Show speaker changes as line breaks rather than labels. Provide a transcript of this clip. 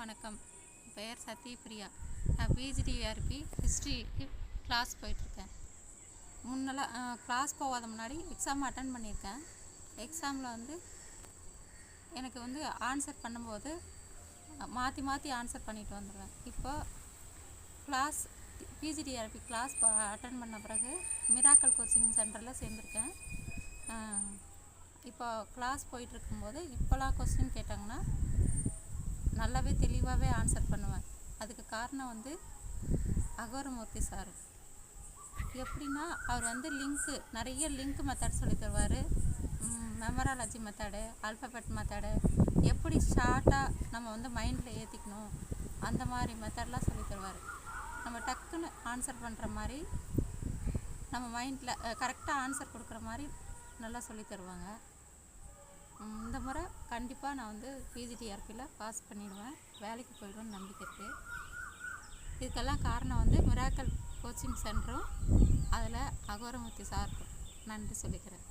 வணக்கம். பெயர் சத்யபிரியா. நான் பிஜிடிஆர்பி ஹிஸ்ட்ரிக்கு கிளாஸ் போயிட்டுருக்கேன். முன்னெல்லாம் கிளாஸ் போகாத முன்னாடி எக்ஸாம் அட்டன் பண்ணியிருக்கேன். எக்ஸாமில் எனக்கு ஆன்சர் பண்ணும்போது மாற்றி மாற்றி ஆன்சர் பண்ணிட்டு வந்துடுவேன். இப்போ கிளாஸ் பிஜிடிஆர்பி கிளாஸ் அட்டன் பண்ண பிறகு மிராக்கல் கோச்சிங் சென்டரில் சேர்ந்துருக்கேன். இப்போ கிளாஸ் போயிட்டுருக்கும்போது இப்போலாம் கொஸ்டின் கேட்டாங்கன்னா நல்லாவே தெளிவாகவே ஆன்சர் பண்ணுவேன். அதுக்கு காரணம் அகோரமூர்த்தி சார். எப்படின்னா அவர் நிறைய லிங்க் மெத்தட் சொல்லி தருவார். மெமராலஜி மெத்தடு, ஆல்ஃபபெட் மெத்தடு, எப்படி ஷார்ட்டாக நம்ம மைண்டில் ஏற்றிக்கணும் அந்த மாதிரி மெத்தட்லாம் சொல்லி தருவார். நம்ம டக்குன்னு ஆன்சர் பண்ணுற மாதிரி நம்ம மைண்டில் கரெக்டாக ஆன்சர் கொடுக்குற மாதிரி நல்லா சொல்லி தருவாங்க. இந்த முறை கண்டிப்பாக நான் பிஜிடிஆர்பியில் பாஸ் பண்ணிடுவேன், வேலைக்கு போயிடுவேன்னு நம்பிக்கை இருக்குது. இதுக்கெல்லாம் காரணம் மிராக்கல் கோச்சிங் சென்டரும் அதில் அகோரமூர்த்தி சாருக்கும் நன்றி சொல்லிக்கிறேன்.